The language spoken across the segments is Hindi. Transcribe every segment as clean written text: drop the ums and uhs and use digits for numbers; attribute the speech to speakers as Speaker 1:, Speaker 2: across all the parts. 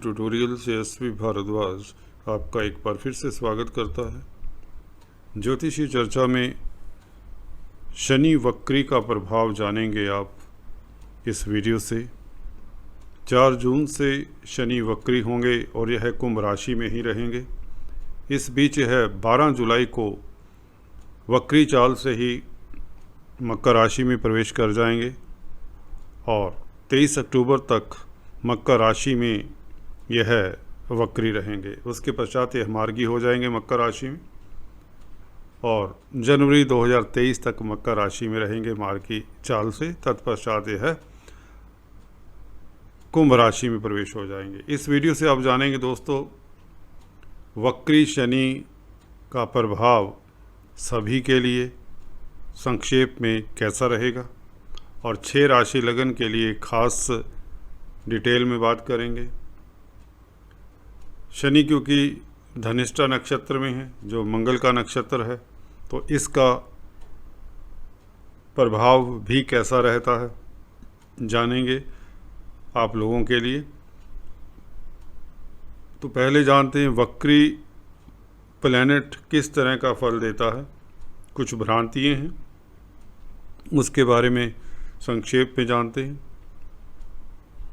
Speaker 1: ट्यूटोरियल से एसपी भारद्वाज आपका एक बार फिर से स्वागत करता है। ज्योतिषी चर्चा में शनि वक्री का प्रभाव जानेंगे आप इस वीडियो से। 4 जून से शनि वक्री होंगे और यह कुंभ राशि में ही रहेंगे। इस बीच यह 12 जुलाई को वक्री चाल से ही मकर राशि में प्रवेश कर जाएंगे और 23 अक्टूबर तक मकर राशि में यह वक्री रहेंगे। उसके पश्चात यह मार्गी हो जाएंगे मकर राशि में और जनवरी 2023 तक मकर राशि में रहेंगे मार्गी चाल से। तत्पश्चात यह कुंभ राशि में प्रवेश हो जाएंगे। इस वीडियो से आप जानेंगे दोस्तों वक्री शनि का प्रभाव सभी के लिए संक्षेप में कैसा रहेगा और 6 राशि लगन के लिए खास डिटेल में बात करेंगे। शनि क्योंकि धनिष्ठा नक्षत्र में है जो मंगल का नक्षत्र है, तो इसका प्रभाव भी कैसा रहता है जानेंगे आप लोगों के लिए। तो पहले जानते हैं वक्री प्लैनेट किस तरह का फल देता है। कुछ भ्रांतियाँ हैं, उसके बारे में संक्षेप में जानते हैं।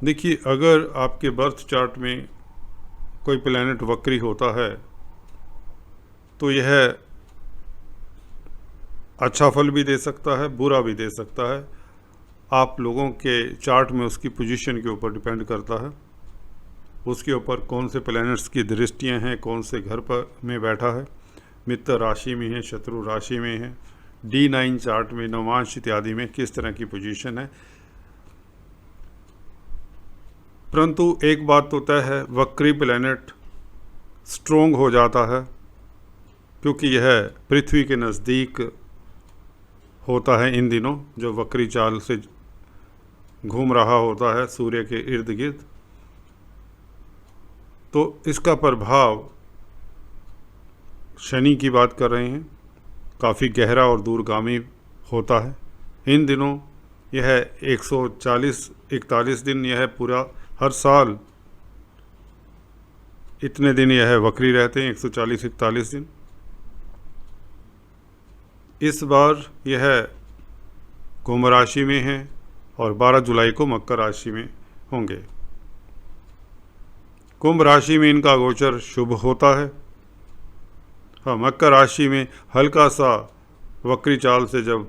Speaker 1: देखिए, अगर आपके बर्थ चार्ट में कोई प्लैनेट वक्री होता है तो यह अच्छा फल भी दे सकता है, बुरा भी दे सकता है। आप लोगों के चार्ट में उसकी पोजीशन के ऊपर डिपेंड करता है, उसके ऊपर कौन से प्लैनेट्स की दृष्टियां हैं, कौन से घर पर में बैठा है, मित्र राशि में है, शत्रु राशि में है, D9 चार्ट में नवांश इत्यादि में किस तरह की पोजीशन है। परंतु एक बात तो तय है, वक्री प्लैनेट स्ट्रोंग हो जाता है क्योंकि यह पृथ्वी के नज़दीक होता है इन दिनों, जो वक्री चाल से घूम रहा होता है सूर्य के इर्द गिर्द। तो इसका प्रभाव शनि की बात कर रहे हैं काफ़ी गहरा और दूरगामी होता है। इन दिनों यह 140-41 दिन यह पूरा हर साल इतने दिन यह वक्री रहते हैं, 140-41 दिन। इस बार यह कुंभ राशि में है और 12 जुलाई को मकर राशि में होंगे। कुंभ राशि में इनका गोचर शुभ होता है। हाँ, मकर राशि में हल्का सा वक्री चाल से जब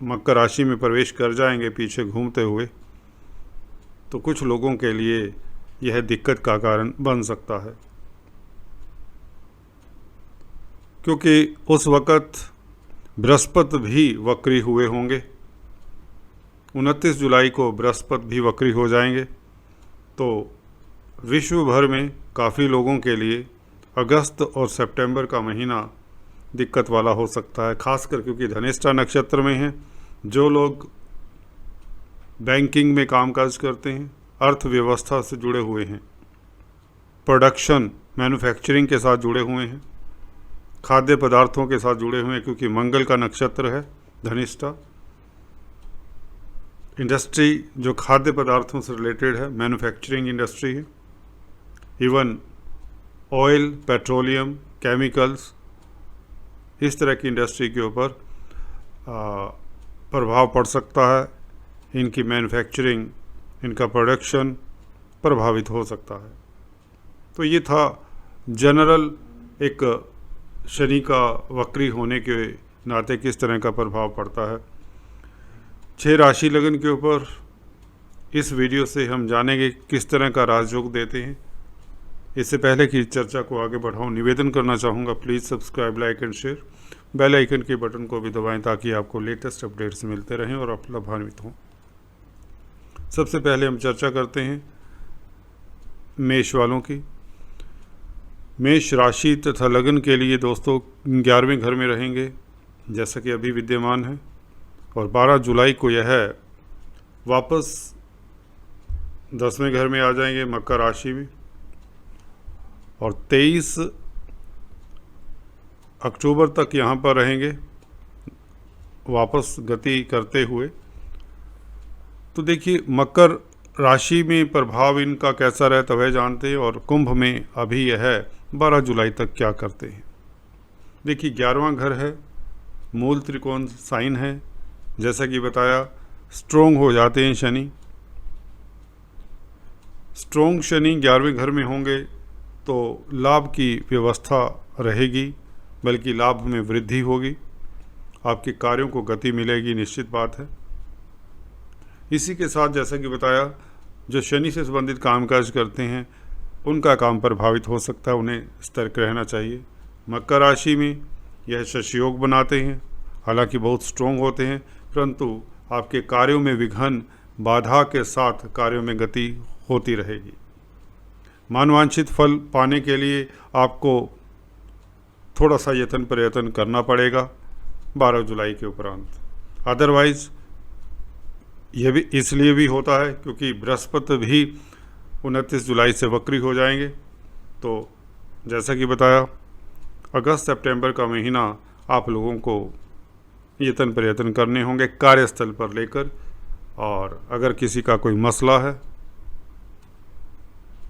Speaker 1: मकर राशि में प्रवेश कर जाएंगे पीछे घूमते हुए, तो कुछ लोगों के लिए यह दिक्कत का कारण बन सकता है क्योंकि उस वक़्त बृहस्पति भी वक्री हुए होंगे। 29 जुलाई को बृहस्पति भी वक्री हो जाएंगे। तो विश्व भर में काफ़ी लोगों के लिए अगस्त और सितंबर का महीना दिक्कत वाला हो सकता है, खासकर क्योंकि धनिष्ठा नक्षत्र में है। जो लोग बैंकिंग में कामकाज करते हैं, अर्थव्यवस्था से जुड़े हुए हैं, प्रोडक्शन मैन्युफैक्चरिंग के साथ जुड़े हुए हैं, खाद्य पदार्थों के साथ जुड़े हुए हैं क्योंकि मंगल का नक्षत्र है धनिष्ठा। इंडस्ट्री जो खाद्य पदार्थों से रिलेटेड है, मैन्युफैक्चरिंग इंडस्ट्री है, इवन ऑयल, पेट्रोलियम, केमिकल्स, इस तरह की इंडस्ट्री के ऊपर प्रभाव पड़ सकता है। इनकी मैन्युफैक्चरिंग, इनका प्रोडक्शन प्रभावित हो सकता है। तो ये था जनरल एक शनि का वक्री होने के नाते किस तरह का प्रभाव पड़ता है 6 राशि लगन के ऊपर। इस वीडियो से हम जानेंगे किस तरह का राजयोग देते हैं। इससे पहले कि चर्चा को आगे बढ़ाऊं, निवेदन करना चाहूँगा, please subscribe, like and share, bell icon के बटन को भी दबाएं ताकि आपको लेटेस्ट अपडेट्स मिलते रहें और आप लाभान्वित हों। सबसे पहले हम चर्चा करते हैं मेष वालों की। मेष राशि तथा लगन के लिए दोस्तों 11वें घर में रहेंगे जैसा कि अभी विद्यमान है और 12 जुलाई को यह वापस 10वें घर में आ जाएंगे मकर राशि में और 23 अक्टूबर तक यहाँ पर रहेंगे वापस गति करते हुए। तो देखिए, मकर राशि में प्रभाव इनका कैसा रहता वह जानते हैं, और कुंभ में अभी यह 12 जुलाई तक क्या करते हैं। देखिए 11वां घर है, मूल त्रिकोण साइन है, जैसा कि बताया स्ट्रोंग हो जाते हैं शनि। स्ट्रोंग शनि 11वें घर में होंगे तो लाभ की व्यवस्था रहेगी, बल्कि लाभ में वृद्धि होगी, आपके कार्यों को गति मिलेगी, निश्चित बात है। इसी के साथ जैसा कि बताया जो शनि से संबंधित कामकाज करते हैं उनका काम प्रभावित हो सकता है, उन्हें सतर्क रहना चाहिए। मकर राशि में यह शश योग बनाते हैं, हालांकि बहुत स्ट्रोंग होते हैं, परंतु आपके कार्यों में विघ्न बाधा के साथ कार्यों में गति होती रहेगी। मनवांछित फल पाने के लिए आपको थोड़ा सा यत्न प्रयत्न करना पड़ेगा 12 जुलाई के उपरांत। अदरवाइज यह भी इसलिए भी होता है क्योंकि बृहस्पति भी 29 जुलाई से वक्री हो जाएंगे। तो जैसा कि बताया अगस्त सितंबर का महीना आप लोगों को यत्न प्रयत्न करने होंगे कार्यस्थल पर लेकर, और अगर किसी का कोई मसला है,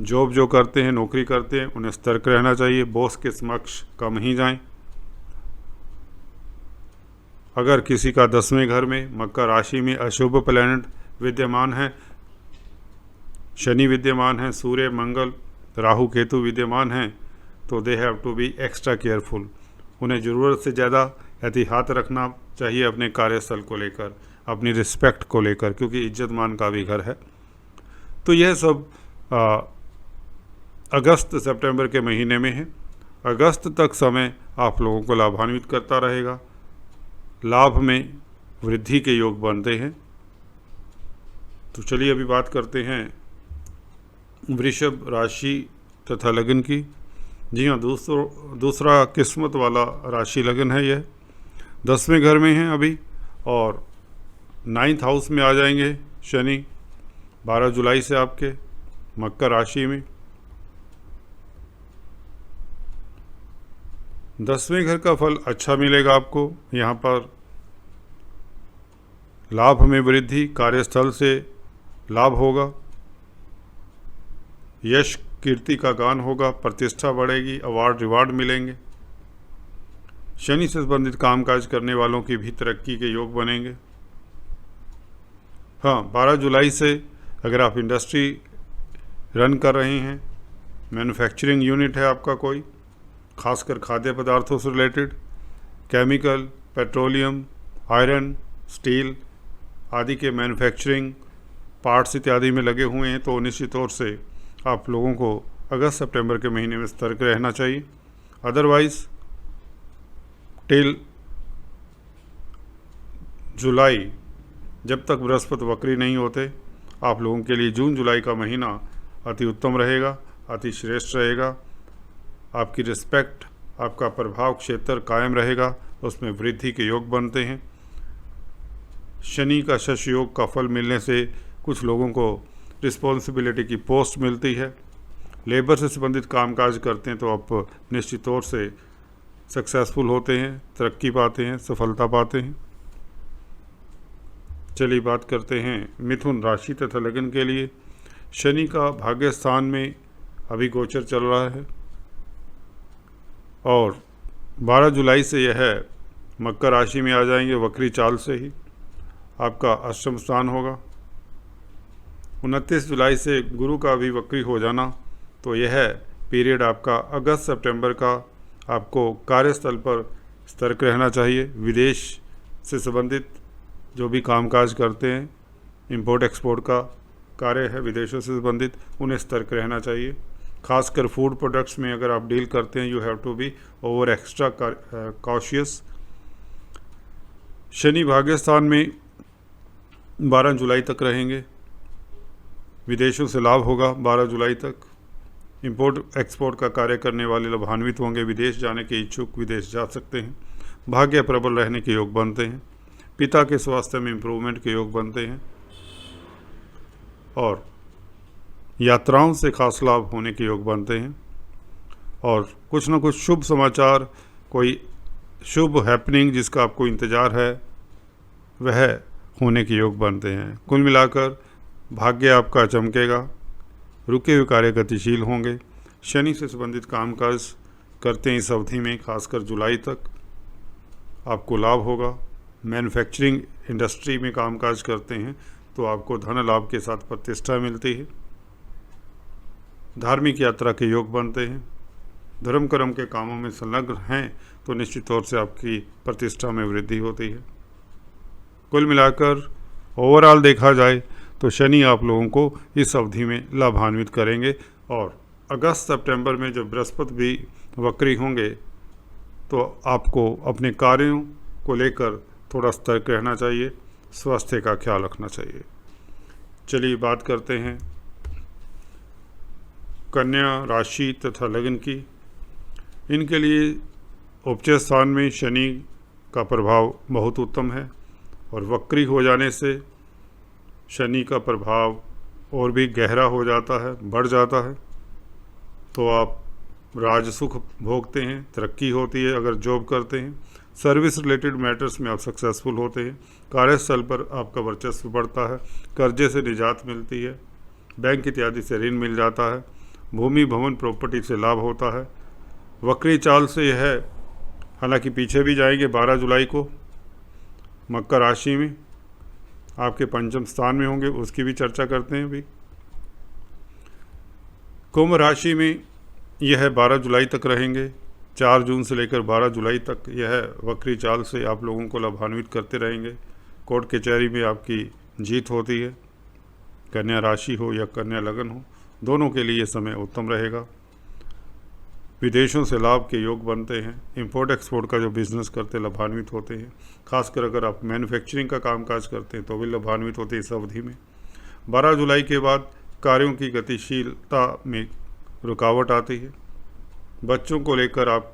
Speaker 1: जॉब जो करते हैं, नौकरी करते हैं, उन्हें सतर्क रहना चाहिए, बॉस के समक्ष कम ही जाएं। अगर किसी का 10वें घर में मकर राशि में अशुभ प्लैनेट विद्यमान है, शनि विद्यमान है, सूर्य मंगल राहु केतु विद्यमान हैं, तो they have to be extra careful. उन्हें ज़रूरत से ज़्यादा एहतियात रखना चाहिए अपने कार्यस्थल को लेकर, अपनी रिस्पेक्ट को लेकर, क्योंकि इज्जत मान का भी घर है। तो यह सब अगस्त सितंबर के महीने में है। अगस्त तक समय आप लोगों को लाभान्वित करता रहेगा, लाभ में वृद्धि के योग बनते हैं। तो चलिए अभी बात करते हैं वृषभ राशि तथा लगन की। जी हाँ, दूसरा किस्मत वाला राशि लगन है। यह 10वें घर में है अभी, और 9th हाउस में आ जाएंगे शनि 12 जुलाई से आपके मकर राशि में। 10वें घर का फल अच्छा मिलेगा आपको। यहाँ पर लाभ में वृद्धि, कार्यस्थल से लाभ होगा, यश कीर्ति का गान होगा, प्रतिष्ठा बढ़ेगी, अवार्ड रिवार्ड मिलेंगे। शनि से संबंधित कामकाज करने वालों की भी तरक्की के योग बनेंगे। हाँ, 12 जुलाई से अगर आप इंडस्ट्री रन कर रहे हैं, मैन्युफैक्चरिंग यूनिट है आपका कोई, खासकर खाद्य पदार्थों से related, chemical, petroleum, iron, steel आदि के मैन्युफैक्चरिंग पार्ट्स इत्यादि में लगे हुए हैं, तो निश्चित तौर से आप लोगों को अगस्त सितंबर के महीने में सतर्क रहना चाहिए। अदरवाइज टिल जुलाई, जब तक बृहस्पति वक्री नहीं होते, आप लोगों के लिए जून जुलाई का महीना अति उत्तम रहेगा, अति श्रेष्ठ रहेगा। आपकी रिस्पेक्ट, आपका प्रभाव क्षेत्र कायम रहेगा, उसमें वृद्धि के योग बनते हैं। शनि का शश योग का फल मिलने से कुछ लोगों को रिस्पॉन्सिबिलिटी की पोस्ट मिलती है। लेबर से संबंधित कामकाज करते हैं तो आप निश्चित तौर से सक्सेसफुल होते हैं, तरक्की पाते हैं, सफलता पाते हैं। चलिए बात करते हैं मिथुन राशि तथा लगन के लिए। शनि का भाग्य स्थान में अभी गोचर चल रहा है, और 12 जुलाई से यह मकर राशि में आ जाएंगे वक्री चाल से ही। आपका अष्टम स्थान होगा। 29 जुलाई से गुरु का भी वक्री हो जाना, तो यह पीरियड आपका अगस्त सितंबर का आपको कार्यस्थल पर सतर्क रहना चाहिए। विदेश से संबंधित जो भी कामकाज करते हैं, इंपोर्ट एक्सपोर्ट का कार्य है विदेशों से संबंधित, उन्हें सतर्क रहना चाहिए। खासकर फूड प्रोडक्ट्स में अगर आप डील करते हैं, you have to be over extra cautious. Shani भाग्यस्थान में 12 जुलाई तक रहेंगे, विदेशों से लाभ होगा 12 जुलाई तक। इंपोर्ट एक्सपोर्ट का कार्य करने वाले लाभान्वित होंगे, विदेश जाने के इच्छुक विदेश जा सकते हैं। भाग्य प्रबल रहने के योग बनते हैं। पिता के स्वास्थ्य में इम्प्रूवमेंट के योग बनते हैं, और यात्राओं से खास लाभ होने के योग बनते हैं, और कुछ न कुछ शुभ समाचार, कोई शुभ हैपनिंग जिसका आपको इंतज़ार है, वह होने के योग बनते हैं। कुल मिलाकर भाग्य आपका चमकेगा, रुके हुए कार्य गतिशील होंगे। शनि से संबंधित कामकाज करते हैं इस अवधि में, खासकर जुलाई तक आपको लाभ होगा। मैन्युफैक्चरिंग इंडस्ट्री में कामकाज करते हैं तो आपको धन लाभ के साथ प्रतिष्ठा मिलती है। धार्मिक यात्रा के योग बनते हैं। धर्म कर्म के कामों में संलग्न हैं तो निश्चित तौर से आपकी प्रतिष्ठा में वृद्धि होती है। कुल मिलाकर ओवरऑल देखा जाए तो शनि आप लोगों को इस अवधि में लाभान्वित करेंगे। और अगस्त सितंबर में जब बृहस्पति भी वक्री होंगे तो आपको अपने कार्यों को लेकर थोड़ा सतर्क रहना चाहिए, स्वास्थ्य का ख्याल रखना चाहिए। चलिए बात करते हैं कन्या राशि तथा लग्न की। इनके लिए उपचय स्थान में शनि का प्रभाव बहुत उत्तम है और वक्री हो जाने से शनि का प्रभाव और भी गहरा हो जाता है, बढ़ जाता है। तो आप राज सुख भोगते हैं, तरक्की होती है। अगर जॉब करते हैं, सर्विस रिलेटेड मैटर्स में आप सक्सेसफुल होते हैं। कार्यस्थल पर आपका वर्चस्व बढ़ता है, कर्जे से निजात मिलती है, बैंक इत्यादि से ऋण मिल जाता है, भूमि भवन प्रॉपर्टी से लाभ होता है। वक्री चाल से यह है, हालांकि पीछे भी जाएंगे 12 जुलाई को मकर राशि में आपके पंचम स्थान में होंगे, उसकी भी चर्चा करते हैं अभी। कुंभ राशि में यह 12 जुलाई तक रहेंगे। 4 जून से लेकर 12 जुलाई तक यह वक्री चाल से आप लोगों को लाभान्वित करते रहेंगे। कोर्ट कचहरी में आपकी जीत होती है। कन्या राशि हो या कन्या लगन हो, दोनों के लिए समय उत्तम रहेगा। विदेशों से लाभ के योग बनते हैं। इंपोर्ट एक्सपोर्ट का जो बिजनेस करते लाभान्वित होते हैं। खासकर अगर आप मैन्युफैक्चरिंग का कामकाज करते हैं तो भी लाभान्वित होते हैं इस अवधि में। 12 जुलाई के बाद कार्यों की गतिशीलता में रुकावट आती है। बच्चों को लेकर आप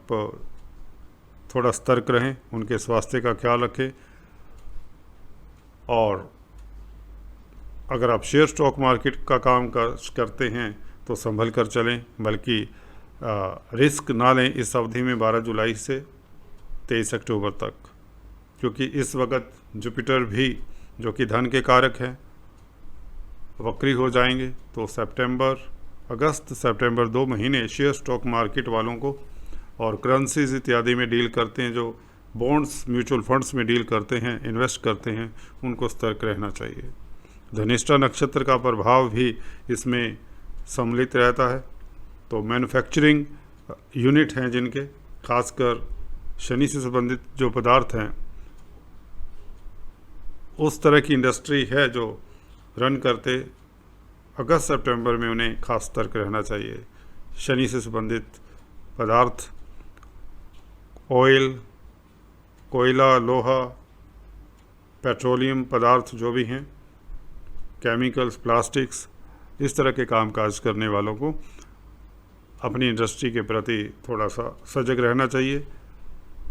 Speaker 1: थोड़ा सतर्क रहें, उनके स्वास्थ्य का ख्याल रखें। और अगर आप शेयर स्टॉक मार्केट का काम करते हैं तो संभल कर चलें, बल्कि रिस्क ना लें इस अवधि में 12 जुलाई से 23 अक्टूबर तक, क्योंकि इस वक्त जुपिटर भी जो कि धन के कारक हैं वक्री हो जाएंगे। तो अगस्त सितंबर 2 महीने शेयर स्टॉक मार्केट वालों को और करेंसीज इत्यादि में डील करते हैं, जो बॉन्ड्स म्यूचुअल फंड्स में डील करते हैं, इन्वेस्ट करते हैं, उनको सतर्क रहना चाहिए। धनिष्ठा नक्षत्र का प्रभाव भी इसमें सम्मिलित रहता है। तो मैन्युफैक्चरिंग यूनिट हैं जिनके, खासकर शनि से संबंधित जो पदार्थ हैं, उस तरह की इंडस्ट्री है जो रन करते, अगस्त सितंबर में उन्हें खास सतर्क रहना चाहिए। शनि से संबंधित पदार्थ, ऑयल, कोयला, लोहा, पेट्रोलियम पदार्थ जो भी हैं, केमिकल्स, प्लास्टिक्स, इस तरह के कामकाज करने वालों को अपनी इंडस्ट्री के प्रति थोड़ा सा सजग रहना चाहिए।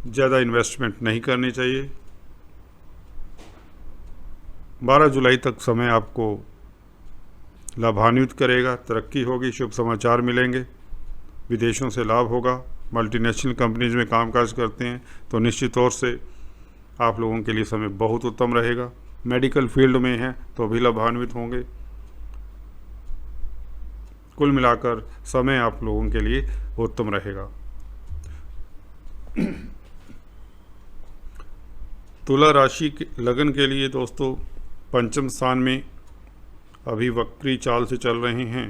Speaker 1: ज़्यादा इन्वेस्टमेंट नहीं करनी चाहिए। 12 जुलाई तक समय आपको लाभान्वित करेगा, तरक्की होगी, शुभ समाचार मिलेंगे, विदेशों से लाभ होगा। मल्टीनेशनल कंपनीज में कामकाज करते हैं तो निश्चित तौर से आप लोगों के लिए समय बहुत उत्तम रहेगा। मेडिकल फील्ड में हैं तो भी लाभान्वित होंगे। कुल मिलाकर समय आप लोगों के लिए उत्तम रहेगा। तुला राशि के लगन के लिए दोस्तों पंचम स्थान में अभी वक्री चाल से चल रहे हैं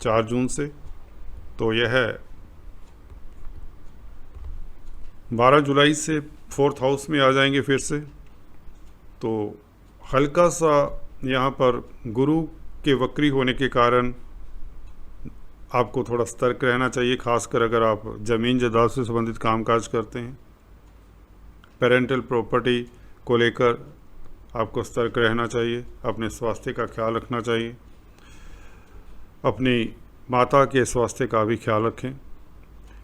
Speaker 1: 4 जून से, तो यह 12 जुलाई से 4th हाउस में आ जाएंगे फिर से। तो हल्का सा यहाँ पर गुरु के वक्री होने के कारण आपको थोड़ा सतर्क रहना चाहिए, खासकर अगर आप ज़मीन जायदाद से संबंधित कामकाज करते हैं। पेरेंटल प्रॉपर्टी को लेकर आपको सतर्क रहना चाहिए, अपने स्वास्थ्य का ख्याल रखना चाहिए, अपनी माता के स्वास्थ्य का भी ख्याल रखें।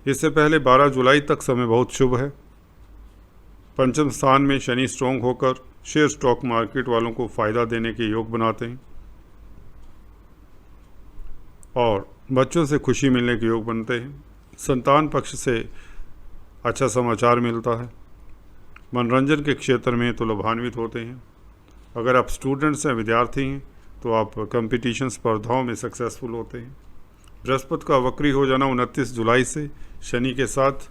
Speaker 1: इससे पहले 12 जुलाई तक समय बहुत शुभ है। पंचम स्थान में शनि स्ट्रॉन्ग होकर शेयर स्टॉक मार्केट वालों को फ़ायदा देने के योग बनाते हैं और बच्चों से खुशी मिलने के योग बनते हैं। संतान पक्ष से अच्छा समाचार मिलता है। मनोरंजन के क्षेत्र में तो लाभान्वित होते हैं। अगर आप स्टूडेंट्स हैं, विद्यार्थी हैं, तो आप कंपटीशन स्पर्धाओं में सक्सेसफुल होते हैं। बृहस्पति का वक्री हो जाना 29 जुलाई से शनि के साथ,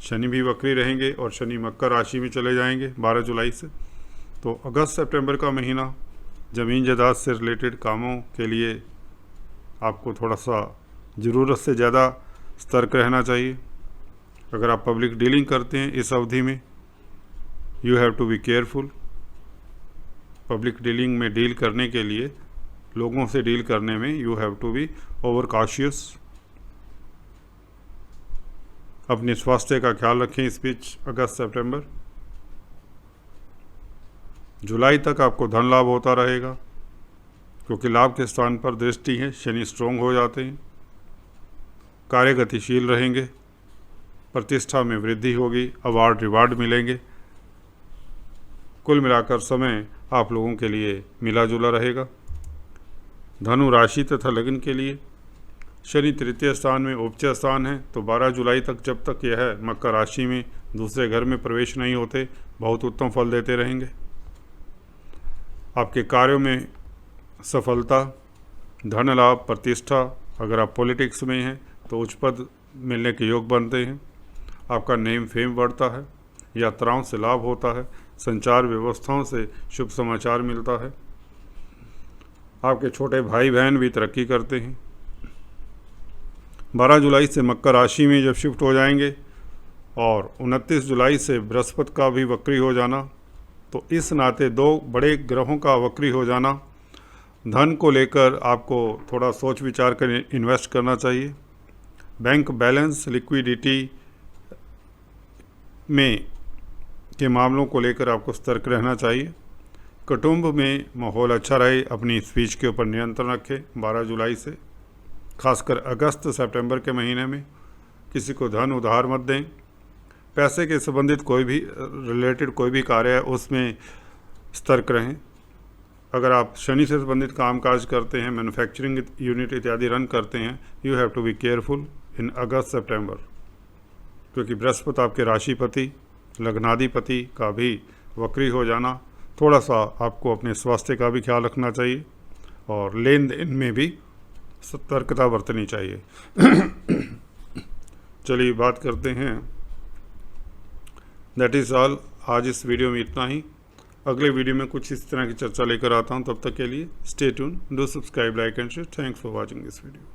Speaker 1: शनि भी वक्री रहेंगे और शनि मकर राशि में चले जाएंगे 12 जुलाई से। तो अगस्त सितंबर का महीना ज़मीन जायदाद से रिलेटेड कामों के लिए आपको थोड़ा सा ज़रूरत से ज़्यादा सतर्क रहना चाहिए। अगर आप पब्लिक डीलिंग करते हैं इस अवधि में, you have to be careful. Public dealing में डील करने के लिए, लोगों से डील करने में you have to be over cautious. अपने स्वास्थ्य का ख्याल रखें इस बीच अगस्त सितंबर। जुलाई तक आपको धन लाभ होता रहेगा क्योंकि लाभ के स्थान पर दृष्टि है, शनि स्ट्रोंग हो जाते हैं। कार्य गतिशील रहेंगे, प्रतिष्ठा में वृद्धि होगी, अवार्ड रिवार्ड मिलेंगे। कुल मिलाकर समय आप लोगों के लिए मिला जुला रहेगा। धनु राशि तथा लगन के लिए शनि तृतीय स्थान में उपचय स्थान है, तो 12 जुलाई तक जब तक यह मकर राशि में दूसरे घर में प्रवेश नहीं होते, बहुत उत्तम फल देते रहेंगे। आपके कार्यों में सफलता, धन लाभ, प्रतिष्ठा, अगर आप पॉलिटिक्स में हैं तो उच्च पद मिलने के योग बनते हैं। आपका नेम फेम बढ़ता है, यात्राओं से लाभ होता है, संचार व्यवस्थाओं से शुभ समाचार मिलता है। आपके छोटे भाई बहन भी तरक्की करते हैं। 12 जुलाई से मकर राशि में जब शिफ्ट हो जाएंगे और 29 जुलाई से बृहस्पति का भी वक्री हो जाना, तो इस नाते दो बड़े ग्रहों का वक्री हो जाना, धन को लेकर आपको थोड़ा सोच विचार कर इन्वेस्ट करना चाहिए। बैंक बैलेंस, लिक्विडिटी में के मामलों को लेकर आपको सतर्क रहना चाहिए। कुटुंब में माहौल अच्छा रहे, अपनी स्पीच के ऊपर नियंत्रण रखें। 12 जुलाई से खासकर अगस्त सितंबर के महीने में किसी को धन उधार मत दें। पैसे के संबंधित कोई भी रिलेटेड कोई भी कार्य है उसमें सतर्क रहें। अगर आप शनि से संबंधित कामकाज करते हैं, मैन्युफैक्चरिंग यूनिट इत्यादि रन करते हैं, you have to be careful in अगस्त सितंबर, क्योंकि बृहस्पति आपके राशिपति लग्नाधिपति का भी वक्री हो जाना, थोड़ा सा आपको अपने स्वास्थ्य का भी ख्याल रखना चाहिए और लेन देन में भी सतर्कता बरतनी चाहिए। चलिए बात करते हैं। That is all. आज इस वीडियो में इतना ही। अगले वीडियो में कुछ इस तरह की चर्चा लेकर आता हूं। तब तक के लिए stay tune, do subscribe, like and share. Thanks for watching this video.